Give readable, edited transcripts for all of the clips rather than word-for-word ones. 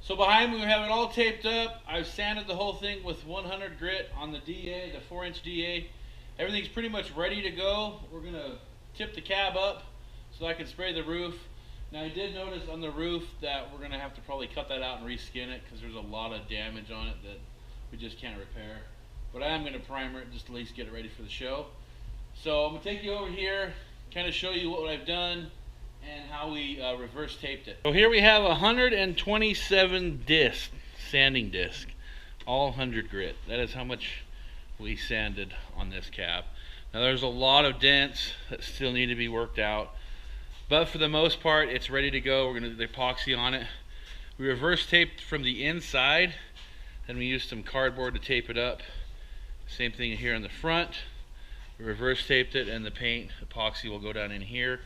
So behind me we have it all taped up. I've sanded the whole thing with 100 grit on the DA, the 4-inch DA. Everything's pretty much ready to go. We're going to tip the cab up so I can spray the roof. Now I did notice on the roof that we're going to have to probably cut that out and reskin it because there's a lot of damage on it that we just can't repair. But I am going to primer it just at least get it ready for the show. So I'm going to take you over here, kind of show you what I've done and how we reverse taped it. So here we have 127 disc, sanding disc, all 100 grit. That is how much we sanded on this cab. Now there's a lot of dents that still need to be worked out, but for the most part it's ready to go. We're going to do the epoxy on it. We reverse taped from the inside, then we used some cardboard to tape it up. Same thing here on the front. We reverse taped it, and the paint epoxy will go down in here.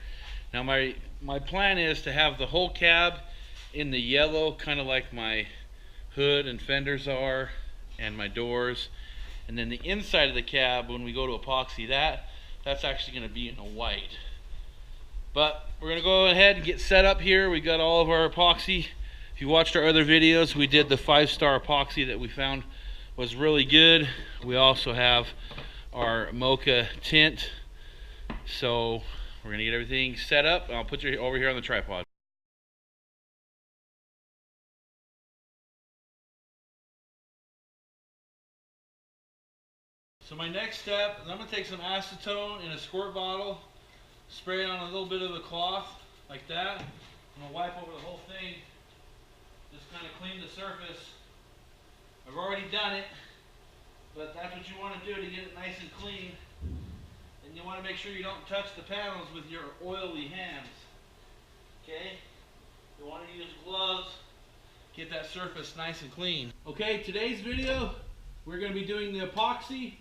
Now my plan is to have the whole cab in the yellow, kind of like my hood and fenders are, and my doors. And then the inside of the cab, when we go to epoxy that's actually going to be in a white. But we're going to go ahead and get set up here. We got all of our epoxy. If you watched our other videos, we did the 5-star epoxy that we found was really good. We also have our mocha tint. So we're going to get everything set up. I'll put you over here on the tripod. So my next step is I'm going to take some acetone in a squirt bottle, spray it on a little bit of a cloth like that. I'm going to wipe over the whole thing, just kind of clean the surface. I've already done it, but that's what you want to do to get it nice and clean. And you want to make sure you don't touch the panels with your oily hands. Okay? You want to use gloves, get that surface nice and clean. Okay, today's video, we're going to be doing the epoxy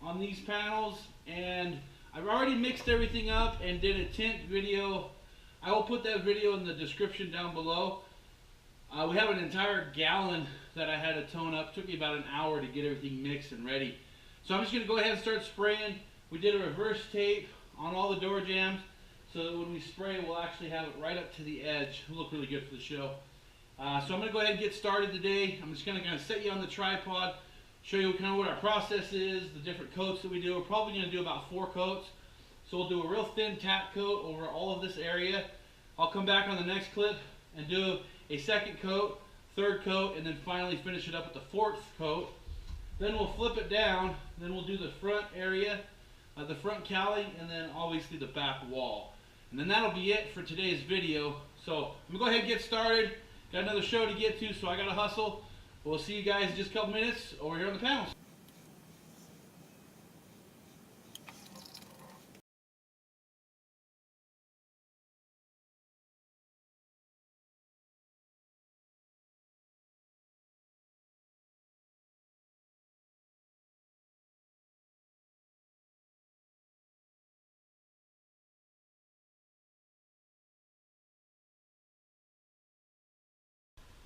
on these panels, and I've already mixed everything up and did a tint video. I will put that video in the description down below. We have an entire gallon that I had to tone up. It took me about an hour to get everything mixed and ready. So I'm just going to go ahead and start spraying. We did a reverse tape on all the door jambs so that when we spray we'll actually have it right up to the edge. It'll look really good for the show. So I'm going to go ahead and get started today. I'm just going to kind of set you on the tripod, show you kind of what our process is, the different coats that we do. We're probably going to do about 4 coats. So we'll do a real thin tack coat over all of this area. I'll come back on the next clip and do a second coat, third coat, and then finally finish it up with the 4th coat. Then we'll flip it down, then we'll do the front area, the front cowling, and then obviously the back wall. And then that'll be it for today's video. So I'm going to go ahead and get started. Got another show to get to, so I got to hustle. We'll see you guys in just a couple minutes over here on the panels.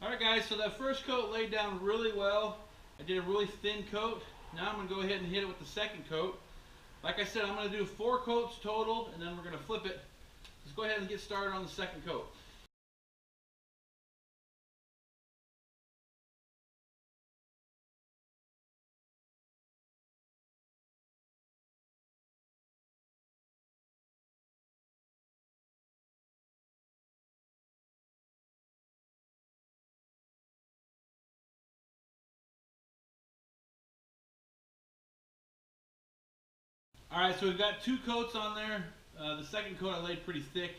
Alright guys, so that first coat laid down really well. I did a really thin coat. Now I'm going to go ahead and hit it with the second coat. Like I said, I'm going to do 4 coats total, and then we're going to flip it. Let's go ahead and get started on the second coat. Alright, so we've got 2 coats on there. The second coat I laid pretty thick.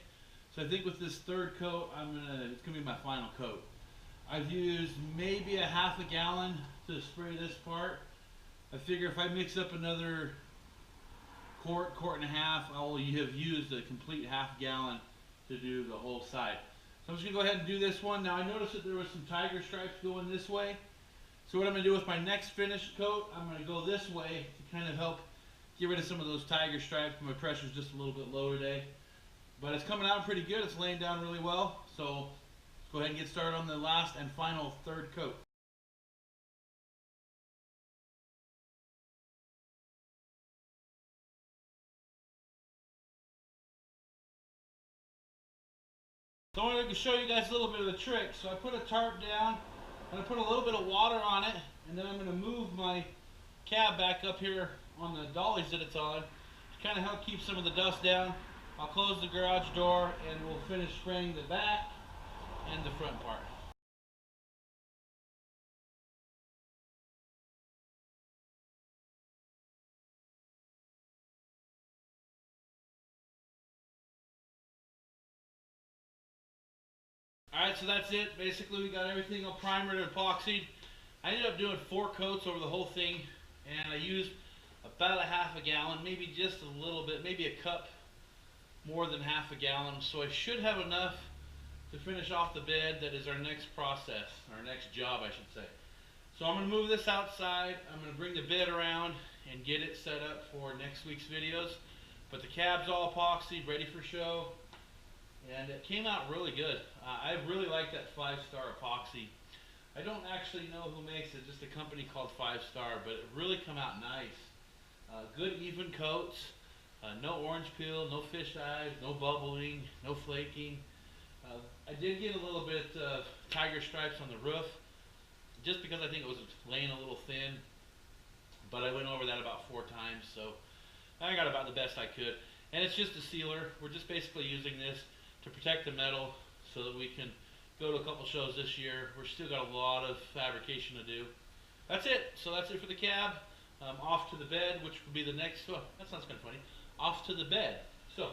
So I think with this third coat, it's going to be my final coat. I've used maybe a half a gallon to spray this part. I figure if I mix up another quart and a half, I will have used a complete half gallon to do the whole side. So I'm just going to go ahead and do this one. Now I noticed that there was some tiger stripes going this way. So what I'm going to do with my next finished coat, I'm going to go this way to kind of help get rid of some of those tiger stripes. My pressure's just a little bit low today. But it's coming out pretty good. It's laying down really well. So let's go ahead and get started on the last and final third coat. So I wanted to show you guys a little bit of the trick. So I put a tarp down, and I put a little bit of water on it, and then I'm going to move my cab back up here on the dollies that it's on to kind of help keep some of the dust down. I'll close the garage door and we'll finish spraying the back and the front part. Alright, so that's it. Basically we got everything all primered and epoxied. I ended up doing 4 coats over the whole thing, and I used about a half a gallon, maybe just a little bit, maybe a cup more than half a gallon. So I should have enough to finish off the bed. That is our next process, our next job I should say. So I'm going to move this outside. I'm going to bring the bed around and get it set up for next week's videos. But the cab's all epoxied, ready for show. And it came out really good. I really like that 5-star epoxy. I don't actually know who makes it, just a company called 5-star, but it really come out nice. Good even coats, no orange peel, no fish eyes, no bubbling, no flaking. I did get a little bit of tiger stripes on the roof, just because I think it was laying a little thin, but I went over that about 4 times, so I got about the best I could. And it's just a sealer. We're just basically using this to protect the metal so that we can go to a couple shows this year. We're still got a lot of fabrication to do. That's it. So that's it for the cab. Off to the bed, which will be the next. Oh, that sounds kind of funny. Off to the bed. So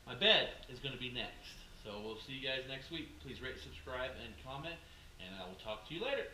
my bed is going to be next. So we'll see you guys next week. Please rate, subscribe, and comment, and I will talk to you later.